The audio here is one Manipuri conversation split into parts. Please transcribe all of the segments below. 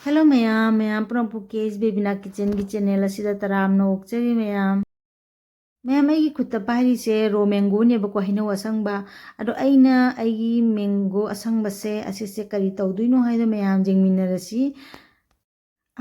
Hello ma'am from Phuket Bebina Kitchen ki channel asida taramna okchari ma'am. Ma'am aigi khutta pahiri se raw mango ne ba ko hino asangba ado aina aigi mango asangba se asise kari tawduino haida ma'am jengminarasi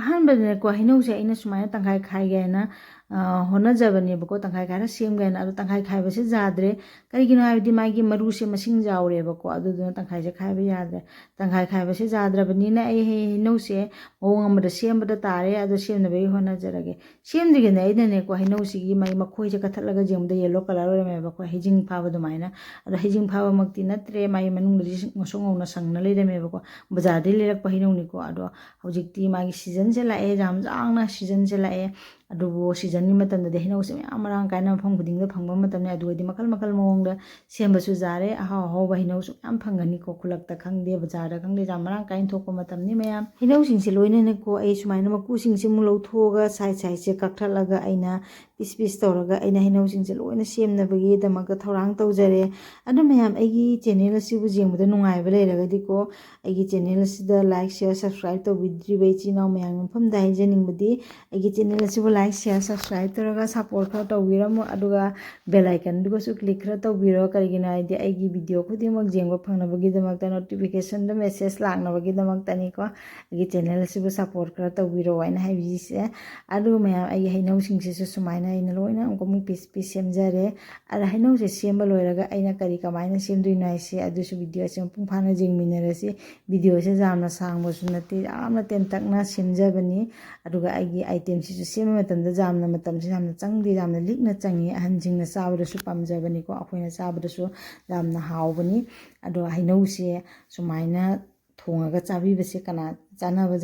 ahanbadane ko hino se aina sumaya tangkai khai gaina honajabane ba ko tangkai khai ra sem gaina ado tangkai khai ba se jadre kari gino haidi magi maru se masing jawre ba ko ado duna tangkai se khai ba yadre tangkai khai ba se jadrabani na ai hino se mawong amada sembada tare ado semna bai honajarage semdige na aina ne ko hino se gi mai makhoi je kathatlaga jemda yellow color ore mai ba ko hijing phaba do maina ado hijing phaba makti natre mai manung ri ngosong ngona sangna leire me ba ko bazar de lerak pa hino ni ko ado hojikti magi season je lae jam jangna season je lae adubo season ni matam de hino se amarang kaina phang buding da phangba matam ne adu di makal makal mawong da semba su jare aha ho ba hino su am phangani ko khulak ta khangde bazar da khangde jam marang kain thok pa matam ni mayam hino sing se loine ne ko ai sumaina maku sing se mu lo thoga sai sai se kakthalaga aina piece tawraga aina hino sing se loine semna bagi damaga thorang tawjare adu mayam aigi channel asibu jengbuda nungai ba leiraga diko aigi channel asida like share subscribe to bidri bai china mayam pham dai jening budi aigi channel asibu like share subscribe tawraga support kha tawbiramu aduga bell icon duga su click kha tawbiro karigina aidi aigi video khudimak jengba phangna bagi damakta notification da message lakna bagi damakta ni ko aigi channel asibu support kha tawbiro aina haibiji se adu mayam aigi hainau sing se sumaina aina loina amkomu piece semjare ara hainau se semba loiraga aina kari kamaina semduino aise adusu video se pung phana jengminarasi video se jamna sangbo sunati amna tentakna semjabani aduga aigi item si sema matamda jamna matam se jamna changdi jamna likna changi ahanjingna sabadasu pamjabani ko akoina sabadasu jamna hawbani ado hainau se sumaina thongaga chabibase kana chanaba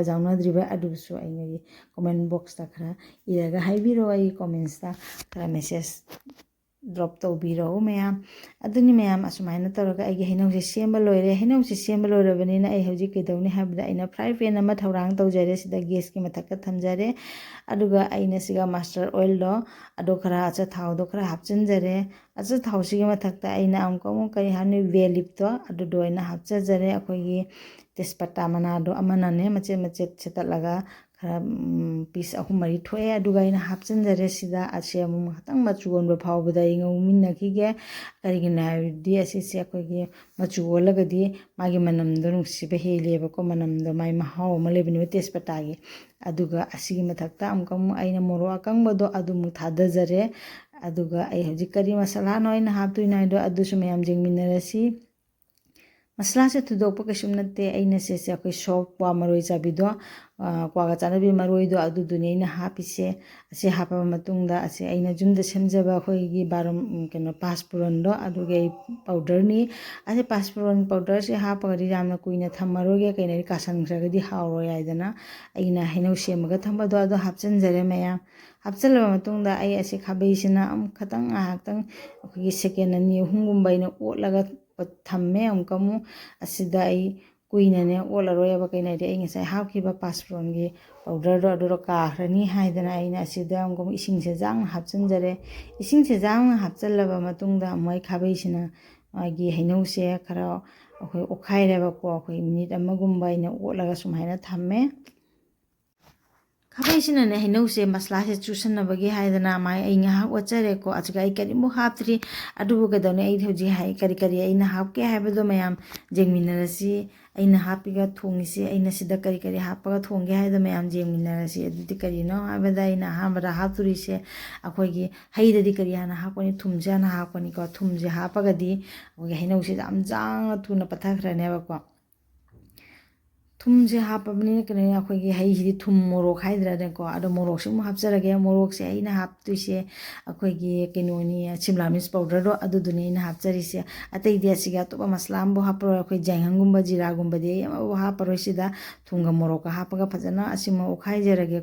jaunadriba adusu aina comment box ta khara iraga haibiro ai comments ta khara message drop tawbiro mayam aduni mayam asumaina tawraga ai hainau se semba loire hainau se semba loirabani na ai hoji kedawni habda aina fry pan ama thorang tawjare sida gas ki mathakka thamjare aduga aina siga master oil do ado khara acha thau do khara hapchanjare acha thau sigi mathakta aina amkamu kai hani velip to adu do aina hapchajare akogi tespata mana do amana ne mache mache chetatlaga khara piece ahum mari thoe aduga ina hapchanjare sida ase amu hatang machu onba phawbada ingau minna khige karigina di ase se akogi machu olaga di magi manam do nungsiba heleba ko manam do mai mahaw malebini tespata gi aduga asigi mathakta amkamu aina moro akangba do adumu thadajare aduga ai hojik kari masala no aina haptuina do adusu mayam jengminarasi masala se thudokpa kasum natte aina se akoi shop wa maroi chabido kwaga chanabi maroi do adu dunia hapise ase hapa matungda ase aina jumda semjaba khoi gi baram keno paspuran do adu ge powder ni ase paspuran powder se hapa gari ramna kuina thamaro ge kaina kasan khraga di hawro yaidana aina hainau semaga thamba do adu hapchan jare maya hapchalaba matungda ai ase khabai sina am khatang ahaktang khoi second ani hungumba ina otlaga thamme amkamu asida ai kuina ne olaroi aba kaina de ai ngai hapkiba passpron gi powder do aduro ka hrani haidana aina asida amkamu ising se jang hapchanjare ising se jang hapchalaba matungda moi khabai sina agi hainau se khara akhoi okhaireba ko akhoi minute amagumba ina otlaga sumhaina thamme khabaisina ne hainau se masala se chusanna bagi haidana mai ai nga wachare ko achuga ai kari mu haptri adubu gadone ai hoji hai kari kari aina hapke haibado mayam jengminarasi aina hapiga thongise aina sida kari kari hapaga thongge haida mayam jengminarasi adudi kari no habada aina habada hapturi se akhoi haida di kari hana haponi thumja na haponi ko thumje hapaga di akhoi hainau se jam jang thuna pathakrane ba ko thumje hapabni kene akhoi hai hi thum morok haidra de ko ado morok sum hapjarage morok se aina haptuise akhoi gi kenoni simla mirs powder do adu duni ina hapjari se atai dia siga to masala ambo hapro akhoi jainghang jira gumba de ambo haparo sida thunga morok hapaga phajana asima okhai jarage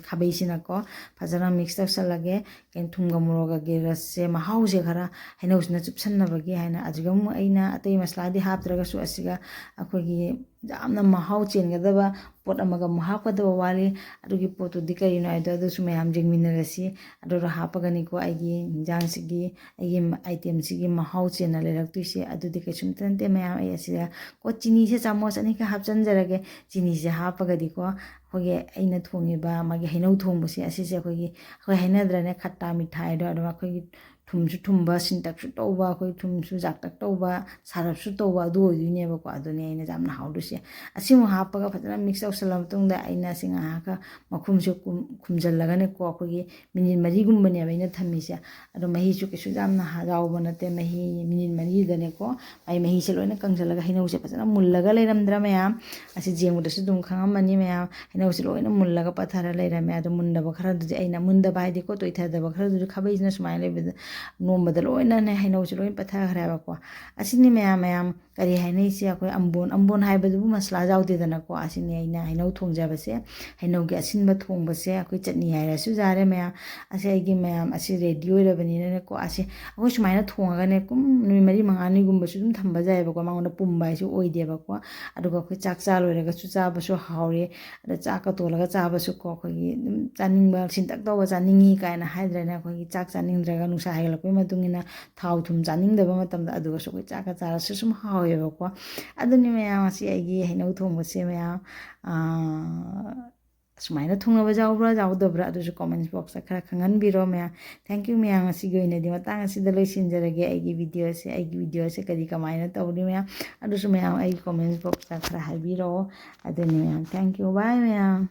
khabai sina ko phajana mix tawsalage ken thunga morok ge rasse mahau je khara hainausna chupsanna bagi haina ajigam aina atai masala di haptraga su asiga akhoi gi ꯌꯥꯝꯅ ꯃꯍꯥꯎ ꯆꯦꯟꯒꯗꯕ ꯄꯣꯠ ꯑꯃꯒ ꯑꯃꯨꯛ ꯍꯥꯞꯀꯗꯕ ꯋꯥꯠꯂꯤ ꯑꯗꯨꯒꯤ ꯄꯣꯠꯇꯨꯗꯤ ꯀꯔꯤꯅꯣ ꯍꯥꯏꯗꯣ ꯑꯗꯨꯁꯨ ꯃꯌꯥꯝ ꯌꯦꯡꯃꯤꯟꯅꯔꯁꯤ ꯑꯗꯨꯗꯣ ꯍꯥꯞꯄꯒꯅꯤꯀꯣ ꯑꯩꯒꯤ ꯏꯟꯖꯥꯡꯁꯤꯒꯤ ꯑꯩꯒꯤ ꯑꯥꯏꯇꯦꯝꯁꯤꯒꯤ ꯃꯍꯥꯎ ꯆꯦꯟꯅ ꯂꯩꯔꯛꯇꯣꯏꯁꯦ ꯑꯗꯨꯗꯤ ꯀꯩꯁꯨꯝꯇ ꯅꯠꯇꯦ ꯃꯌꯥꯝ ꯑꯩ ꯑꯁꯤꯗ ꯀꯣ ꯆꯤꯅꯤꯁꯦ ꯆꯥꯃꯣꯁ ꯑꯅꯤꯈꯛ ꯍꯥꯞꯆꯤꯟꯖꯔꯒꯦ ꯆꯤꯅꯤꯁꯦ ꯍꯥꯞꯄꯒꯗꯤꯀꯣ ꯑꯩꯈꯣꯏꯒꯤ ꯑꯩꯅ ꯊꯣꯡꯉꯤꯕ ꯃꯥꯒꯤ ꯍꯩꯅꯧ ꯊꯣꯡꯕꯁꯦ ꯑꯁꯤꯁꯦ ꯑꯩꯈꯣꯏ ꯍꯥꯏꯅꯗ꯭ꯔꯅꯦ ꯈꯠꯇꯥ ꯃꯤꯊꯥꯏꯗꯣ ꯑꯗꯨꯝ ꯑꯩꯈꯣꯏꯒꯤ ꯊꯨꯝꯁꯨ ꯊꯨꯝꯕ ꯁꯤꯟꯇꯛꯁꯨ ꯇꯧꯕ ꯑꯩꯈꯣꯏ ꯊꯨꯝꯁꯨ ꯖꯥꯛꯇꯛ ꯇꯧꯕ ꯁꯥꯔꯞꯁꯨ ꯇꯧꯕ ꯑꯗꯨ ꯑꯣꯏꯗꯣꯏꯅꯦꯕꯀꯣ ꯑꯗꯨꯅꯦ ꯑꯩꯅ ꯌꯥꯝꯅ ꯍꯥꯎꯗꯣꯏꯁꯦ ꯑꯁꯤꯃꯨꯛ ꯍꯥꯞꯄꯒ ꯐꯖꯅ ꯃꯤꯛꯁ ꯇꯧꯁꯜꯂ ꯃꯇꯨꯡꯗ ꯑꯩꯅ ꯑꯁꯤ ꯉꯥꯏꯍꯥꯛꯀ ꯃꯈꯨꯝꯁꯨ ꯈꯨꯝꯖꯤꯜꯂꯒꯅꯦꯀꯣ ꯑꯩꯈꯣꯏꯒꯤ ꯃꯤꯅꯤꯠ ꯃꯔꯤꯒꯨꯝꯕꯅꯦꯕ ꯑꯩꯅ ꯊꯝꯃꯤꯁꯦ ꯑꯗꯣ ꯃꯍꯤꯁꯨ ꯀꯩꯁꯨ ꯌꯥꯝꯅ ꯌꯥꯎꯕ ꯅꯠꯇꯦ ꯃꯍꯤ ꯃꯤꯅꯤꯠ ꯃꯔꯤꯗꯅꯦꯀꯣ ꯃꯥꯒꯤ ꯃꯍꯤꯁꯦ ꯂꯣꯏꯅ ꯀꯪꯁꯤꯜꯂꯒ ꯍꯩꯅꯧꯁꯦ ꯐꯖꯅ ꯃꯨꯜꯂꯒ ꯂꯩꯔꯝꯗ꯭ꯔꯥ ꯃꯌꯥꯝ ꯑꯁꯤ ꯌꯦꯡꯕꯗꯁꯨ ꯑꯗꯨꯝ ꯈꯪꯉꯝꯃꯅꯤ ꯃꯌꯥꯝ ꯍꯩꯅꯧꯁꯦ ꯂꯣꯏꯅ ꯃꯨꯜꯂꯒ ꯄꯠꯊꯔ ꯂꯩꯔꯝꯃꯦ ꯑꯗꯣ ꯃꯨꯟꯗꯕ ꯈꯔꯗꯨꯗꯤ ꯑꯩꯅ ꯃꯨꯟꯗꯕ ꯍꯥꯏꯗꯤꯀꯣ ꯇꯣꯏꯊꯗꯕ ꯈꯔꯗꯨꯗꯤ ꯈꯥꯕꯩꯁꯤꯅ ꯁꯨꯃꯥꯏꯅ ꯂꯩꯕꯗ ꯅꯣꯝꯕꯗ ꯂꯣꯏꯅꯅꯦ ꯍꯩꯅꯧꯁꯦ ꯂꯣꯏꯅ ꯄꯠꯊꯈ꯭ꯔꯦꯕꯀꯣ ꯑꯁꯤꯅꯤ ꯃꯌꯥꯝ ꯀꯔꯤ ꯍꯥꯏꯅꯩꯁꯦ ꯑꯩꯈꯣꯏ ꯑꯝꯕꯣꯟ ꯍꯥꯏꯕꯗꯨꯕꯨ ꯃꯁꯂꯥ ꯌꯥꯎꯗꯦꯗꯅꯀꯣ ꯑꯁꯤꯅꯤ ꯑꯩꯅ ꯍꯩꯅꯧ ꯊꯣꯡꯖꯕꯁꯦ ꯍꯩꯅꯧꯒꯤ ꯑꯁꯤꯟꯕ ꯊꯣꯡꯕꯁꯦ ꯑꯩꯈꯣꯏ ꯆꯠꯅꯤ ꯍꯥꯏꯔꯁꯨ ꯌꯥꯔꯦ ꯃꯌꯥꯝ ꯑꯁꯤ ꯑꯩꯒꯤ ꯃꯌꯥꯝ ꯑꯁꯤ ꯔꯦꯗꯤ ꯑꯣꯏꯔꯕꯅꯤꯅꯀꯣ ꯑꯁꯤ ꯑꯩꯈꯣꯏ ꯁꯨꯃꯥꯏꯅ ꯊꯣꯡꯉꯒꯅꯦ ꯅꯨꯃꯤꯠ ꯃꯔꯤ ꯃꯉꯥꯅꯤꯒꯨꯝꯕꯁꯨ ꯑꯗꯨꯝ ꯊꯝꯕ ꯌꯥꯏꯑꯕꯀꯣ ꯃꯉꯣꯟꯗ ꯄꯨꯝꯕ ꯍꯥꯏꯁꯨ ꯑꯣꯏꯗꯦꯕꯀꯣ ꯑꯗꯨꯒ ꯑꯩꯈꯣꯏ ꯆꯥꯛ ꯆꯥ ꯂꯣꯏꯔꯒꯁꯨ ꯆꯥꯕꯁꯨ ꯍꯥꯎꯔꯦ ꯑꯗ ꯆꯥꯛꯀ ꯇꯣꯜꯂꯒ ꯆꯥꯕꯁꯨꯀꯣ ꯑꯩꯈꯣꯏꯒꯤ ꯑꯗꯨꯝ ꯆꯥꯅꯤꯡꯕ ꯁꯤꯟꯇꯛ ꯇꯧꯕ ꯆꯥꯅꯤꯡꯉꯤ ꯀꯥꯏꯅ ꯍꯥꯏꯗ꯭ꯔꯅ ꯑꯩꯈꯣꯏꯒꯤ ꯆꯥꯛ ꯆꯥꯅꯤꯡꯗ꯭ꯔꯒ ꯅꯨꯡꯁꯥ ꯍꯦꯜꯒꯠꯂꯛꯄꯒꯤ ꯃꯇꯨꯡ ꯏꯟꯅ ꯊꯥꯎ ꯊꯨꯝ ꯆꯥꯅꯤꯡꯗꯕ ꯃꯇꯝꯗ ꯑꯗꯨꯒꯁꯨ ꯑꯩꯈꯣꯏ ꯆꯥꯛꯀ ꯆꯥꯔꯁꯨ ꯁꯨꯝ ꯍꯥꯎꯋꯦꯕꯀꯣ ꯑꯗꯨꯅꯤ ꯃꯌꯥꯝ ꯑꯁꯤ ꯑꯩꯒꯤ ꯍꯩꯅꯧ ꯊꯣꯡꯕꯁꯦ ꯃꯌꯥꯝ ꯁꯨꯃꯥꯏꯅ ꯊꯨꯡꯅꯕ ꯌꯥꯎꯕ꯭ꯔꯥ ꯌꯥꯎꯗꯕ꯭ꯔꯥ ꯑꯗꯨꯁꯨ ꯀꯣꯃꯦꯟꯠ ꯕꯣꯛꯁꯇ ꯈꯔ ꯈꯪꯍꯟꯕꯤꯔꯣ ꯃꯌꯥꯝ ꯊꯦꯡꯛ ꯌꯨ ꯃꯌꯥꯝ ꯉꯁꯤꯒꯤ ꯑꯣꯏꯅꯗꯤ ꯃꯇꯥꯡ ꯑꯁꯤꯗ ꯂꯣꯏꯁꯤꯟꯖꯔꯒꯦ ꯑꯩꯒꯤ ꯚꯤꯗꯤꯑꯣꯁꯦ ꯀꯔꯤ ꯀꯃꯥꯏꯅ ꯇꯧꯔꯤ ꯃꯌꯥꯝ ꯑꯗꯨꯁꯨ ꯃꯌꯥꯝ ꯑꯩꯒꯤ ꯀꯣꯃꯦꯟꯠ ꯕꯣꯛꯁꯇ ꯈꯔ ꯍꯥꯏꯕꯤꯔꯛꯑꯣ ꯑꯗꯨꯅꯤ ꯃꯌꯥꯝ ꯊꯦꯡꯛ ꯌꯨ ꯕꯥꯏ ꯃꯌꯥꯝ